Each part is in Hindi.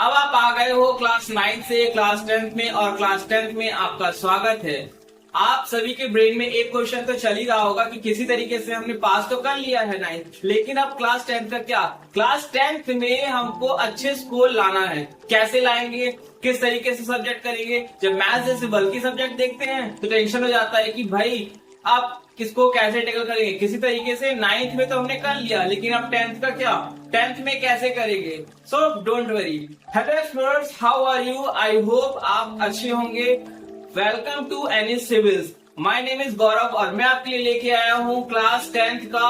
अब आप आ गए हो क्लास 9 से क्लास 10th में और क्लास 10th में आपका स्वागत है। आप सभी के ब्रेन में एक क्वेश्चन तो चल ही रहा होगा कि किसी तरीके से हमने पास तो कर लिया है 9th, लेकिन अब क्लास 10th का क्या। क्लास 10th में हमको अच्छे स्कोर लाना है। कैसे लाएंगे, किस तरीके से सब्जेक्ट करेंगे। जब मैथ्स जैसे बल्कि सब्जेक्ट देखते हैं तो टेंशन हो जाता है कि भाई आप किसको कैसे टैकल करेंगे। किसी तरीके से 9th में तो हमने कर लिया, लेकिन अब 10th का क्या, 10th में कैसे करेंगे। So don't worry. Hello explorers, how are you. I hope आप अच्छे होंगे। Welcome to NS civils. My name is Gaurav और मैं आपके लिए लेके आया हूँ क्लास 10th का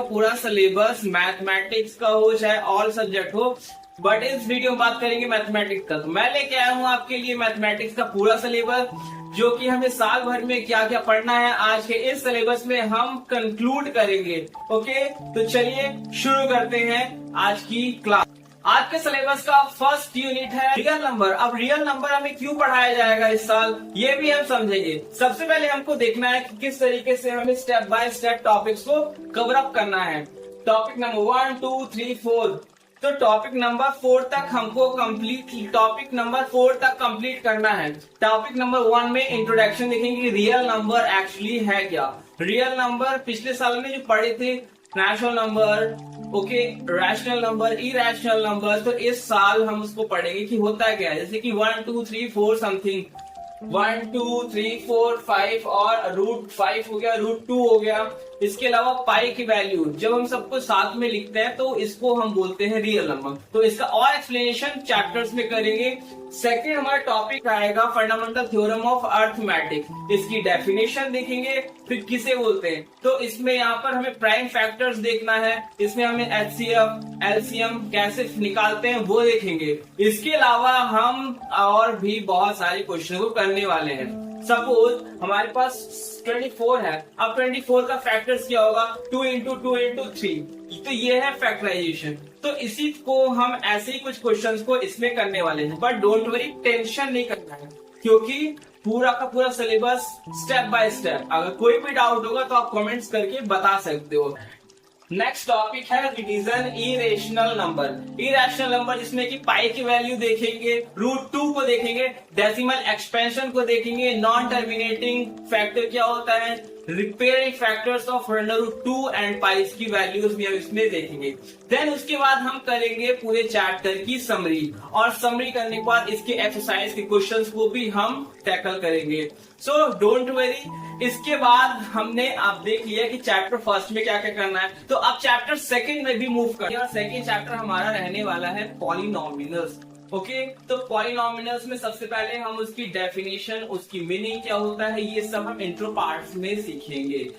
पूरा सिलेबस। मैथमेटिक्स का हो चाहे ऑल सब्जेक्ट हो, बट इस वीडियो में बात करेंगे मैथमेटिक्स का। तो मैं लेके आया हूँ आपके लिए मैथमेटिक्स का पूरा सिलेबस, जो कि हमें साल भर में क्या क्या पढ़ना है आज के इस सिलेबस में हम कंक्लूड करेंगे। ओके, तो चलिए शुरू करते हैं आज की क्लास। आज के सिलेबस का फर्स्ट यूनिट है रियल नंबर। अब रियल नंबर हमें क्यों पढ़ाया जाएगा इस साल, ये भी हम समझेंगे। सबसे पहले हमको देखना है कि किस तरीके से हमें स्टेप बाय स्टेप टॉपिक्स को कवर अप करना है। टॉपिक नंबर 1 2 3 4, तो टॉपिक नंबर 4 तक हमको कंप्लीट करना है। टॉपिक नंबर 1 में इंट्रोडक्शन देखेंगे, रियल नंबर एक्चुअली है क्या। रियल नंबर पिछले साल में जो पढ़े थे, natural number, okay, rational number, irrational number, तो इस साल हम उसको पढ़ेंगे कि होता क्या है। जैसे कि 1 2 3 4 समथिंग, 1 2 3 4 5 और √5 हो गया, √2 हो गया। इसके अलावा पाई की वैल्यू जब हम सबको साथ में लिखते हैं तो इसको हम बोलते हैं रियल नंबर। तो इसका और एक्सप्लेनेशन चैप्टर्स में करेंगे। सेकंड हमारा टॉपिक आएगा फंडामेंटल थ्योरम ऑफ अर्थमेटिक्स। इसकी डेफिनेशन देखेंगे, फिर किसे बोलते हैं। तो इसमें यहाँ पर हमें प्राइम फैक्टर्स देखना है, इसमें हमें एचसीएफ एलसीएम कैसे निकालते हैं वो देखेंगे। इसके अलावा हम और भी बहुत सारे क्वेश्चन को करने वाले हैं। सपोज हमारे पास 24 है, अब 24 का फैक्टर्स क्या होगा, 2 इंटू 2 इंटू 3, तो ये है फैक्टराइजेशन। तो इसी को हम ऐसे ही कुछ क्वेश्चंस को इसमें करने वाले हैं। बट डोंट वरी, टेंशन नहीं करना है, क्योंकि पूरा का पूरा सिलेबस स्टेप बाय स्टेप। अगर कोई भी डाउट होगा तो आप कमेंट्स करके बता सकते हो। नेक्स्ट टॉपिक है division irrational number. Irrational number जिसमें कि पाई की वैल्यू देखेंगे, √2 को देखेंगे, डेसिमल एक्सपेंशन को देखेंगे, नॉन टर्मिनेटिंग फैक्टर क्या होता है, repairing factors of √2 and price की वैल्यूज भी हम इसमें देखेंगे। देन उसके बाद हम करेंगे पूरे चैप्टर की समरी, और समरी करने के बाद इसके एक्सरसाइज के क्वेश्चंस को भी हम टैकल करेंगे। So don't worry. इसके बाद हमने आप देख लिया कि चैप्टर फर्स्ट में क्या क्या करना है, तो अब चैप्टर सेकंड में भी मूव करेंगे। और सेकंड चैप्टर हमारा रहने वाला है पॉलिनोमिनल्स। ओके, तो पॉलिनोमिनल्स में सबसे पहले हम उसकी डेफिनेशन, उसकी मीनिंग क्या होता है, ये सब हम इंट्रो पार्ट्स में सीखेंगे।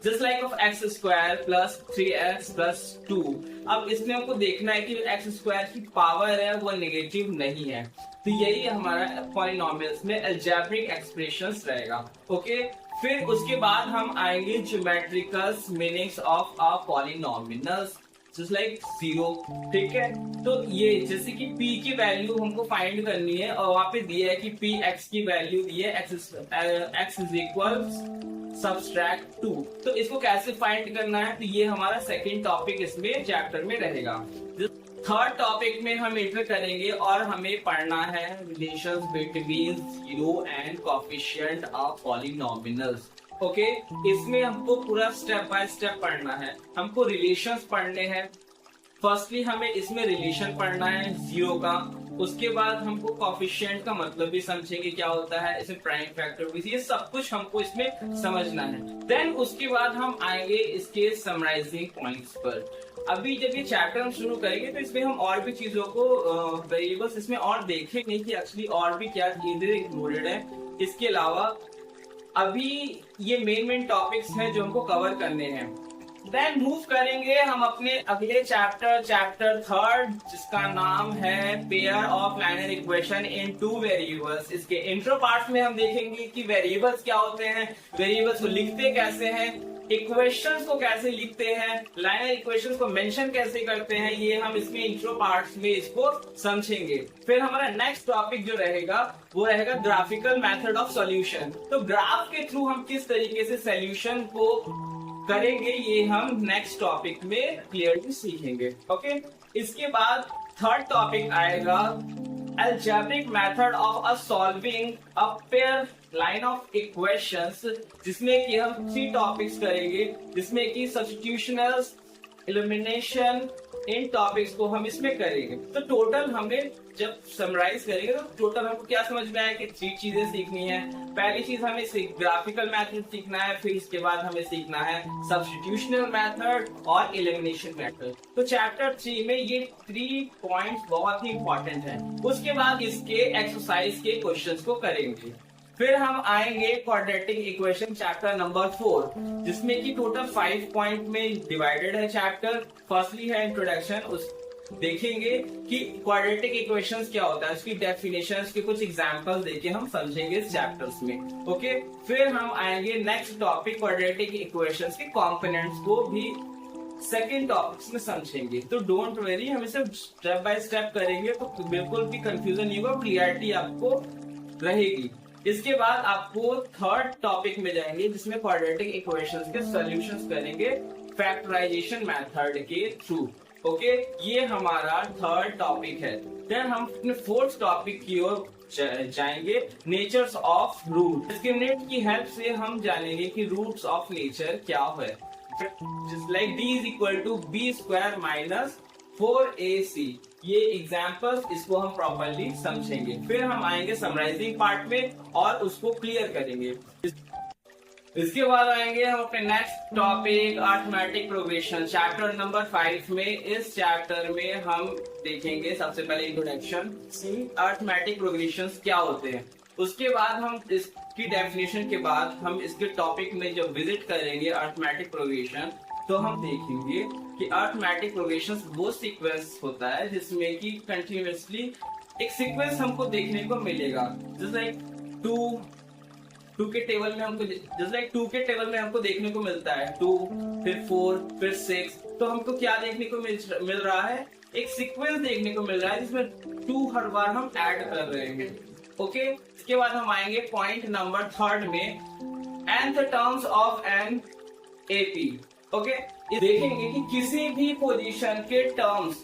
Just like of x² plus 3x plus 2। अब इसमें हमको देखना है कि x² की पावर है वो नेगेटिव नहीं है, तो यही हमारा पॉलिनोमियल्स में अलजेब्रिक एक्सप्रेशंस रहेगा। ओके, फिर उसके बाद हम आएंगे geometrical meanings of a polynomials, just like 0। ठीक है, तो ये जैसे कि p की वैल्यू हमको फाइंड करनी है, और वहां पे दिया है कि p x की वैल्यू दी है x इज इक्वल सबट्रैक्ट 2। तो इसको कैसे फाइंड करना है, तो ये हमारा सेकंड टॉपिक इसमें चैप्टर में रहेगा। थर्ड टॉपिक में हम एंटर करेंगे और हमें पढ़ना है relations between zero and coefficient of polynomials. Okay, इसमें हमको पूरा स्टेप बाय स्टेप पढ़ना है। हमको रिलेशंस पढ़ने हैं। फर्स्टली हमें इसमें रिलेशन पढ़ना है जीरो का, उसके बाद हमको कोएफिशिएंट का मतलब भी समझेंगे क्या होता है, इसमें प्राइम फैक्टर भी, ये सब कुछ हमको इसमें समझना है। देन उसके बाद हम आएंगे इसके समराइजिंग पॉइंट्स पर। अभी जब ये चैप्टर हम शुरू करेंगे तो इसमें हम और भी चीजों को वेरिएबल्स इसमें और देखेंगे कि एक्चुअली और भी क्या चीजें इंक्लूडेड है। इसके अलावा अभी ये मेन टॉपिक्स हैं जो हमको कवर करने हैं। देन मूव करेंगे हम अपने अगले चैप्टर थर्ड, जिसका नाम है pair of liner equation in 2 variables. इसके इंट्रो पार्ट में हम देखेंगे कि वेरिएबल्स क्या होते हैं, वेरिएबल्स को लिखते कैसे हैं, इक्वेशंस को कैसे लिखते हैं, लाइनर इक्वेशंस को मेंशन कैसे करते हैं, ये हम इसमें इंट्रो पार्ट्स में इसको समझेंगे। फिर हमारा नेक्स्ट टॉपिक जो रहेगा वो रहेगा ग्राफिकल मेथड ऑफ सॉल्यूशन। तो ग्राफ के थ्रू हम किस तरीके से सॉल्यूशन को करेंगे, ये हम नेक्स्ट टॉपिक में क्लियरली सीखेंगे। ओके, इसके बाद थर्ड टॉपिक आएगा algebraic method of a solving a pair line of equations, जिसमें कि हम 3 टॉपिक्स करेंगे, जिसमें कि सब्स्टिट्यूशनल्स, एलिमिनेशन, इन टॉपिक्स को हम इसमें करेंगे। तो टोटल हमने जब समराइज करेंगे तो टोटल हमको क्या समझ में आया कि 3 चीजें सीखनी है। पहली चीज हमें ग्राफिकल मेथड सीखना है, फिर इसके बाद हमें सीखना है सब्स्टिट्यूशनल मेथड और एलिमिनेशन मेथड। तो चैप्टर 3 में ये 3 पॉइंट्स बहुत ही इंपॉर्टेंट है। उसके बाद इसके एक्सरसाइज के क्वेश्चंस को करेंगे। फिर हम आएंगे क्वाड्रेटिक इक्वेशन चैप्टर नंबर 4, जिसमें कि टोटल 5 पॉइंट में डिवाइडेड है चैप्टर। फर्स्टली है इंट्रोडक्शन, उस देखेंगे कि क्वाड्रेटिक इक्वेशंस क्या होता है, उसकी डेफिनेशंस के कुछ एग्जांपल्स देके हम समझेंगे इस चैप्टर्स में। ओके, फिर हम आएंगे नेक्स्ट टॉपिक क्वाड्रेटिक इक्वेशंस के कंपोनेंट्स को भी सेकेंड टॉपिक्स में समझेंगे। तो डोंट वरी, हम इसे स्टेप बाय स्टेप करेंगे तो बिल्कुल भी कंफ्यूजन नहीं होगा, क्लियरिटी आपको रहेगी। इसके बाद आपको थर्ड टॉपिक में जाएंगे, जिसमें क्वाड्रेटिक इक्वेशंस के सॉल्यूशंस करेंगे फैक्टराइजेशन मेथड के थ्रू। ओके, ये हमारा थर्ड टॉपिक है। देन हम अपने फोर्थ टॉपिक की ओर जाएंगे, नेचर्स ऑफ रूट। डिस्क्रिमिनेंट की हेल्प से हम जानेंगे कि रूट्स ऑफ नेचर क्या है। Just like d is equal to B square minus 4ac। ये एग्जाम्पल्स, इसको हम प्रॉपरली समझेंगे। फिर हम आएंगे समराइजिंग पार्ट में और उसको क्लियर करेंगे। इसके बाद आएंगे हम अपने next topic arithmetic progression chapter number 5 में। इस चैप्टर में हम देखेंगे सबसे पहले इंट्रोडक्शन, अरिथमेटिक प्रोग्रेशंस क्या होते हैं। उसके बाद हम इसकी डेफिनेशन के बाद हम इसके टॉपिक में जब विजिट करेंगे अरिथमेटिक प्रोग्रेशन, तो हम देखेंगे कि अरिथमेटिक प्रोग्रेशंस वो सीक्वेंस होता है जिसमें कि कंटिन्यूअसली एक सीक्वेंस हमको देखने को मिलेगा। जैसे लाइक 2 के टेबल में हमको देखने को मिलता है 2, फिर 4, फिर 6। तो हमको क्या देखने को मिल रहा है, एक सीक्वेंस देखने को मिल रहा है जिसमें 2 हर बार हम ऐड कर रहे हैं। ओके, इसके बाद हम आएंगे पॉइंट नंबर 3 में, nth terms of an AP. Okay, देखेंगे कि किसी भी पोजीशन के टर्म्स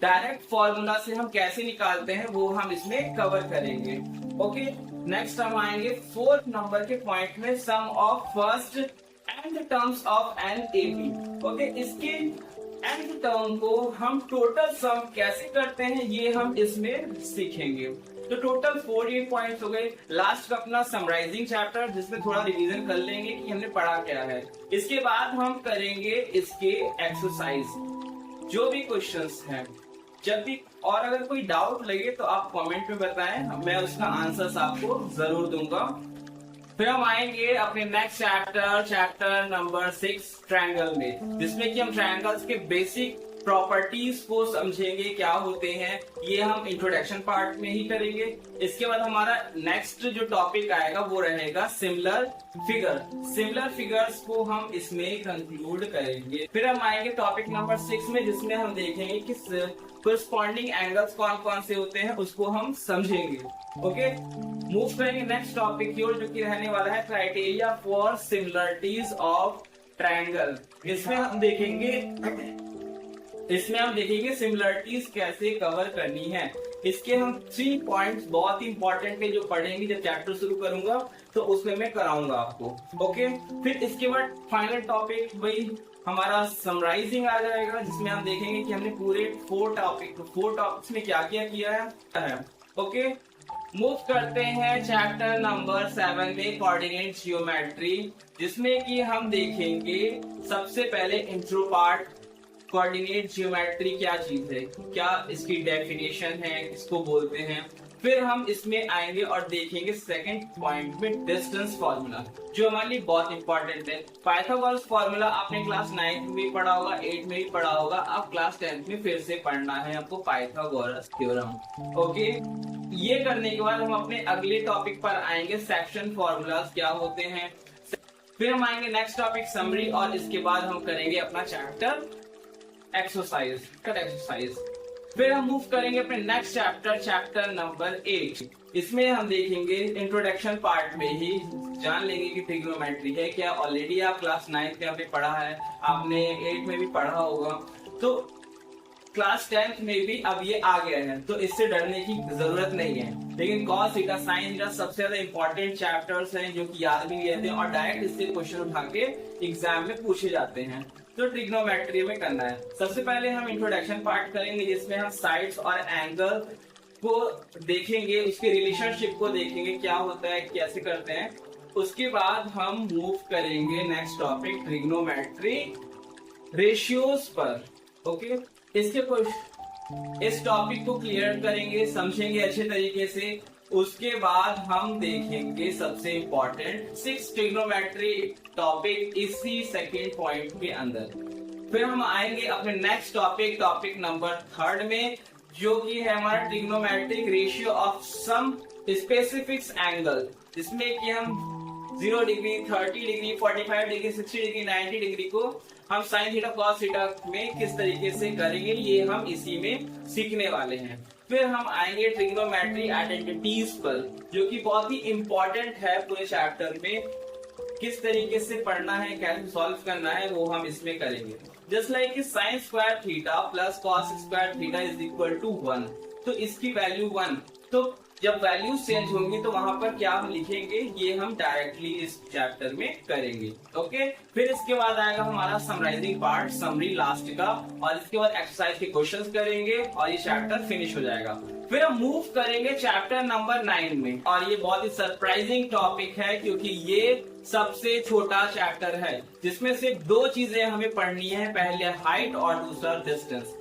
डायरेक्ट फॉर्मूला से हम कैसे निकालते हैं, वो हम इसमें कवर करेंगे। ओके, नेक्स्ट हम आएंगे 4th नंबर के पॉइंट में, sum of first n terms of an AP. Okay, इसके एंड टर्म को हम टोटल सम कैसे करते हैं, ये हम इसमें सीखेंगे। तो टोटल 4 ये पॉइंट्स हो गए। लास्ट का अपना समराइजिंग चैप्टर, जिसमें थोड़ा रिवीजन कर लेंगे कि हमने पढ़ा क्या है। इसके बाद हम करेंगे इसके एक्सरसाइज, जो भी क्वेश्चंस हैं। जब भी और अगर कोई डाउट लगे तो आप कमेंट में बताएं, मैं उसका आंसर्स आपको जरूर दूंगा। फिर हम आएंगे अपने नेक्स्ट चैप्टर नंबर 6 ट्रायंगल में, जिसमें कि हम ट्रायंगल्स के बेसिक प्रॉपर्टीज को समझेंगे क्या होते हैं। ये हम इंट्रोडक्शन पार्ट में ही करेंगे। इसके बाद हमारा नेक्स्ट जो टॉपिक आएगा वो रहेगा सिमिलर फिगर्स को हम इसमें कंक्लूड करेंगे। फिर हम आएंगे टॉपिक नंबर 6 में, जिसमें हम देखेंगे कि कोरस्पॉन्डिंग एंगल्स कौन कौन से होते हैं, उसको हम समझेंगे। ओके, मूव करेंगे नेक्स्ट टॉपिक की ओर, जो कि रहने वाला है criteria for similarities of triangle. इसमें हम देखेंगे सिमिलरिटीज कैसे कवर करनी है। इसके हम 3 पॉइंट्स बहुत ही इंपॉर्टेंट है जो पढ़ेंगे जब चैप्टर शुरू करूंगा, तो उसमें मैं कराऊंगा आपको। ओके, फिर इसके बाद फाइनल टॉपिक वही हमारा समराइजिंग आ जाएगा, जिसमें हम देखेंगे कि हमने पूरे 4 टॉपिक्स में क्या क्या किया है। ओके, मूव करते हैं चैप्टर नंबर 7 में, कोऑर्डिनेट जियोमेट्री, जिसमें कि हम देखेंगे सबसे पहले इंट्रो पार्ट, कोऑर्डिनेट जियोमेट्री क्या चीज है, क्या इसकी डेफिनेशन है, इसको बोलते हैं। फिर हम इसमें आएंगे और देखेंगे सेकंड पॉइंट में डिस्टेंस फार्मूला, जो हमारे लिए बहुत इंपॉर्टेंट है। पाइथागोरस फार्मूला आपने क्लास 9 में भी पढ़ा होगा, 8 में भी पढ़ा होगा, अब क्लास 10 में फिर से पढ़ना है आपको पाइथागोरस थ्योरम। ओके, ये करने के बाद हम अपने अगले टॉपिक पर आएंगे, सेक्शन फार्मूलाज क्या होते हैं। फिर हम आएंगे नेक्स्ट टॉपिक समरी, और इसके बाद हम करेंगे अपना चैप्टर एक्सरसाइज। फिर हम मूव करेंगे अपने नेक्स्ट चैप्टर नंबर 8। इसमें हम देखेंगे इंट्रोडक्शन पार्ट में ही जान लेंगे कि ट्रिग्नोमेट्री है क्या। ऑलरेडी आप क्लास 9 में आपने पढ़ा है, आपने 8 में भी पढ़ा होगा। तो क्लास 10th में भी अब ये आ गए हैं, तो इससे डरने की जरूरत नहीं है। लेकिन कॉस थीटा साइन थीटा सबसे ज्यादा इंपॉर्टेंट चैप्टर्स हैं जो कि याद भी नहीं रहते और डायरेक्ट इससे क्वेश्चन उठा के एग्जाम में पूछे जाते हैं। तो ट्रिग्नोमेट्री में करना है। सबसे पहले हम इंट्रोडक्शन पार्ट करेंगे जिसमें हम साइड्स और एंगल को देखेंगे, उसके रिलेशनशिप को देखेंगे, क्या होता है, कैसे करते हैं। उसके बाद हम मूव करेंगे नेक्स्ट टॉपिक ट्रिग्नोमेट्री रेशियोज पर। ओके, इसके कुछ इस टॉपिक को क्लियर करेंगे, समझेंगे अच्छे तरीके से। उसके बाद हम देखेंगे सबसे इंपॉर्टेंट 6 ट्रिग्नोमेट्री टॉपिक इसी सेकंड पॉइंट के अंदर। फिर हम आएंगे अपने नेक्स्ट टॉपिक नंबर 3 में, जो कि है हमारा trigonometric ratio of some specific angle, जिसमें कि हम 0 degree, 30 degree, 45 degree, 60 degree, 90 degree को हम साइन थीटा कॉस थीटा में किस तरीके से करेंगे, ये हम इसी में सीखने वाले हैं। फिर हम आएंगे ट्रिग्नोमेट्री आइडेंटिटीज पर, जो कि बहुत ही इंपॉर्टेंट है पूरे चैप्टर में। किस तरीके से पढ़ना है, कैसे सॉल्व करना है, वो हम इसमें करेंगे। जस्ट लाइक कि sine square theta plus cos square theta is equal to 1, तो इसकी वैल्यू 1। तो जब वैल्यू चेंज होंगी तो वहां पर क्या हम लिखेंगे, ये हम डायरेक्टली इस चैप्टर में करेंगे। ओके, फिर इसके बाद आएगा हमारा समराइजिंग पार्ट, समरी लास्ट का, और इसके बाद एक्सरसाइज के क्वेश्चंस करेंगे और ये चैप्टर फिनिश हो जाएगा। फिर हम मूव करेंगे चैप्टर नंबर 9 में, और ये बहुत ही सरप्राइजिंग टॉपिक है क्योंकि ये सबसे छोटा चैप्टर है, जिसमें सिर्फ 2 चीजें हमें पढ़नी है, पहले हाइट और दूसरा डिस्टेंस।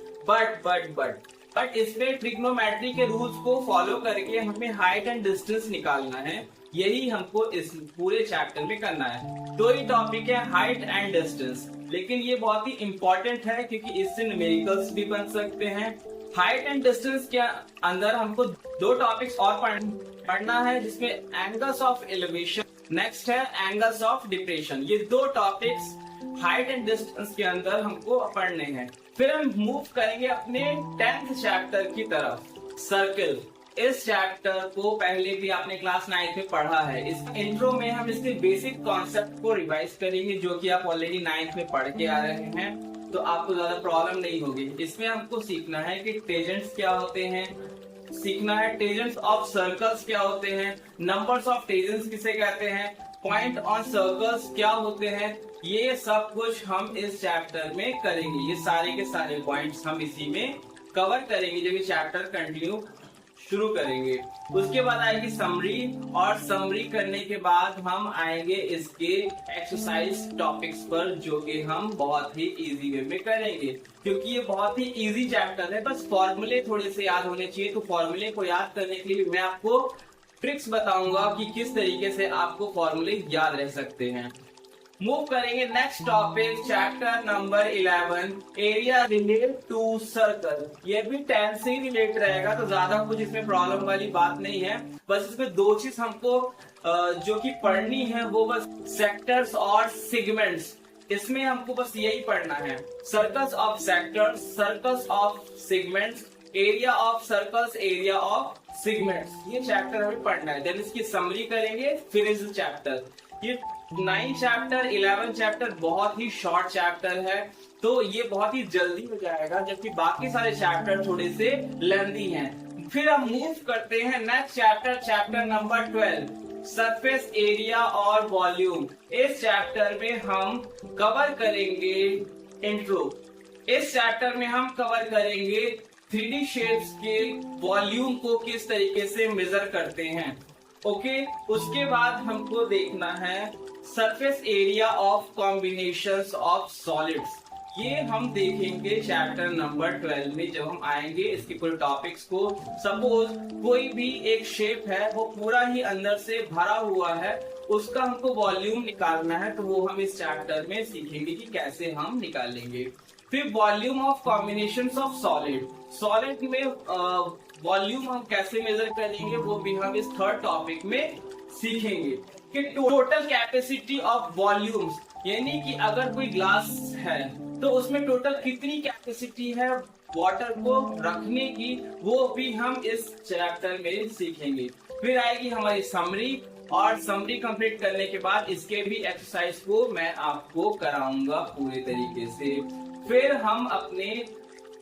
बट इसमें ट्रिग्नोमेट्री के रूल्स को फॉलो करके हमें हाइट एंड डिस्टेंस निकालना है, यही हमको इस पूरे चैप्टर में करना है। 2 ही टॉपिक है, हाइट एंड डिस्टेंस, लेकिन ये बहुत ही इंपॉर्टेंट है क्योंकि इससे न्यूमेरिकल्स भी बन सकते हैं। हाइट एंड डिस्टेंस के अंदर हमको 2 टॉपिक्स और पढ़ना है, जिसमें एंगल्स ऑफ एलिवेशन, नेक्स्ट है एंगल्स ऑफ डिप्रेशन। ये 2 टॉपिक्स हाइट एंड डिस्टेंस के अंदर हमको पढ़ने हैं। फिर हम मूव करेंगे अपने 10th चैप्टर की तरफ, सर्किल। इस चैप्टर को पहले भी आपने क्लास 9 में पढ़ा है। इस इंट्रो में हम इसके बेसिक कॉन्सेप्ट को रिवाइज करेंगे, जो कि आप ऑलरेडी 9th में पढ़ के आ रहे हैं, तो आपको ज्यादा प्रॉब्लम नहीं होगी। इसमें हमको सीखना है कि टेंजेंट्स क्या होते हैं, सीखना है टेंजेंट्स ऑफ सर्कल्स क्या होते हैं, नंबर्स ऑफ टेंजेंट्स किसे कहते हैं, पॉइंट ऑन सर्कल्स क्या होते हैं, ये सब कुछ हम इस चैप्टर में करेंगे। ये सारे के सारे पॉइंट्स हम इसी में कवर करेंगे जब ये चैप्टर कंटिन्यू शुरू करेंगे। उसके बाद आएगी समरी, और समरी करने के बाद हम आएंगे इसके एक्सरसाइज टॉपिक्स पर, जो कि हम बहुत ही इजी वे में करेंगे, क्योंकि ये बहुत ही इजी चैप्टर है। बस फॉर्मूले थोड़े से याद होने चाहिए, तो फॉर्मूले को याद करने के लिए मैं आपको ट्रिक्स बताऊंगा कि किस तरीके से आपको फॉर्मूले याद रह सकते हैं। मूव करेंगे next topic, chapter number 11, area relate to circle. ये भी 10 से रिलेट रहेगा, तो ज्यादा कुछ इसमें प्रॉब्लम वाली बात नहीं है। बस इसमें 2 चीज हमको जो कि पढ़नी है, वो बस सेक्टर्स और सेगमेंट्स। इसमें हमको बस यही पढ़ना है, circles of sectors, circles of segments, area of circles, area of segments. ये चैप्टर हमें पढ़ना है। देन इसकी समरी करेंगे, फिनिश द चैप्टर। ये 9 चैप्टर 11 चैप्टर बहुत ही शॉर्ट चैप्टर है, तो ये बहुत ही जल्दी हो जाएगा, जबकि बाकी सारे चैप्टर थोड़े से लेंथी हैं। फिर हम मूव करते हैं next chapter, chapter number 12, surface area और वॉल्यूम। इस चैप्टर में हम कवर करेंगे इंट्रो। इस चैप्टर में हम कवर करेंगे 3D शेप्स के वॉल्यूम को किस तरीके से मेजर करते हैं। ओके, उसके बाद हमको देखना है surface area of combinations of solids. ये हम देखेंगे चैप्टर नंबर 12 में, जब हम आएंगे इसके पूरे टॉपिक्स को। सपोज कोई भी एक शेप है, वो पूरा ही अंदर से भरा हुआ है, उसका हमको वॉल्यूम निकालना है, तो वो हम इस चैप्टर में सीखेंगे कि कैसे हम निकालेंगे। फिर volume of combinations of solid, solid में वॉल्यूम हम कैसे मेजर करेंगे, वो भी हम इस 3rd टॉपिक में सीखेंगे। कि टोटल कैपेसिटी ऑफ वॉल्यूम्स, यानी कि अगर कोई ग्लास है तो उसमें टोटल कितनी कैपेसिटी है वाटर को रखने की, वो भी हम इस चैप्टर में सीखेंगे। फिर आएगी हमारी समरी, और समरी कंप्लीट करने के बाद इसके भी एक्सरसाइज को मैं आपको कराऊंगा पूरे तरीके से। फिर हम अपने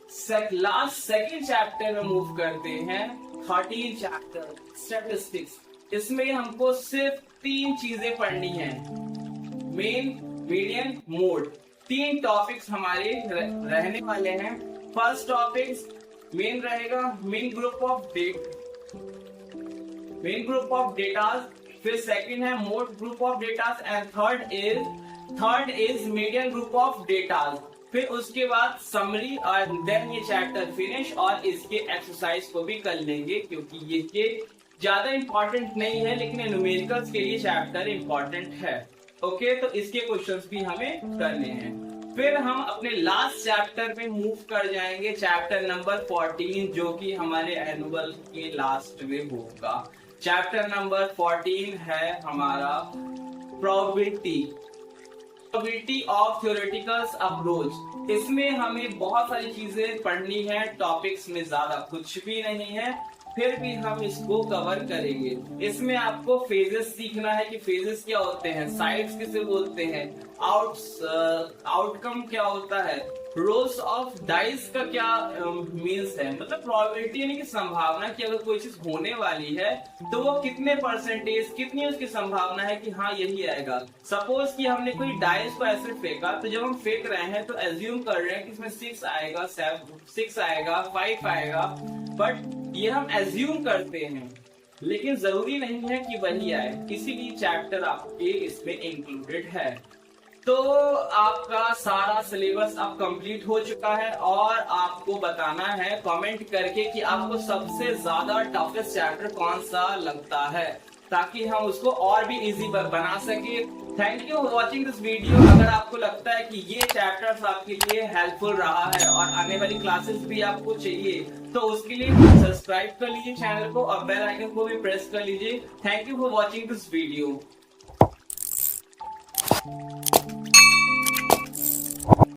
लास्ट सेकंड चैप्टर में मूव करते हैं। 13 चैप्टर स्टैटिस्टिक्स। इसमें हमको सिर्फ 3 चीजें पढ़नी है, मेन, मीडियन, मोड। 3 टॉपिक्स हमारे रहने वाले हैं। फर्स्ट टॉपिक मेन रहेगा, मेन ग्रुप ऑफ डेटा। फिर सेकंड है mode group of data and third is median group of data. फिर उसके बाद समरी और देन ये चैप्टर फिनिश, और इसके एक्सरसाइज को भी कर लेंगे क्योंकि ये ज्यादा इंपॉर्टेंट नहीं है, लेकिन न्यूमेरिकल्स के लिए चैप्टर इंपॉर्टेंट है। ओके, तो इसके क्वेश्चंस भी हमें करने हैं। फिर हम अपने लास्ट चैप्टर में मूव कर जाएंगे, चैप्टर नंबर 14, जो कि हमारे एनुअल के लास्ट में होगा। चैप्टर नंबर 14 है हमारा प्रोबेबिलिटी ऑफ थ्योरेटिकल अप्रोच। इसमें हमें बहुत सारी चीजें पढ़नी है, टॉपिक्स में ज्यादा कुछ भी नहीं है, फिर भी हम इसको कवर करेंगे। इसमें आपको फेजेस सीखना है कि फेजेस क्या होते हैं, साइड्स किसे बोलते हैं, आउटकम क्या होता है, रोल्स ऑफ डाइस का क्या मीन्स है, मतलब प्रोबेबिलिटी यानी कि संभावना कि अगर कोई चीज होने वाली है तो वो कितने परसेंटेज, कितनी उसकी संभावना है कि हाँ यही आएगा। सपोज कि हमने कोई डाइस को ऐसे फेंका, तो जब हम फेंक रहे हैं तो एज्यूम कर रहे हैं कि इसमें 6 आएगा, 6 आएगा, 5 आएगा, बट ये हम एज्यूम करते हैं, लेकिन जरूरी नहीं है कि वही आए, इसीलिए चैप्टर आपके इसमें इंक्लूडेड है। तो आपका सारा सिलेबस अब कंप्लीट हो चुका है और आपको बताना है कमेंट करके कि आपको सबसे ज्यादा टफेस्ट चैप्टर कौन सा लगता है, ताकि हम उसको और भी इजी बना सके। Thank you for watching this video. अगर आपको लगता है कि ये चैप्टर्स आपके लिए हेल्पफुल रहा है और आने वाली क्लासेस भी आपको चाहिए, तो उसके लिए सब्सक्राइब कर लीजिए चैनल को और बेल आइकन को भी प्रेस कर लीजिए। Thank you for watching this video.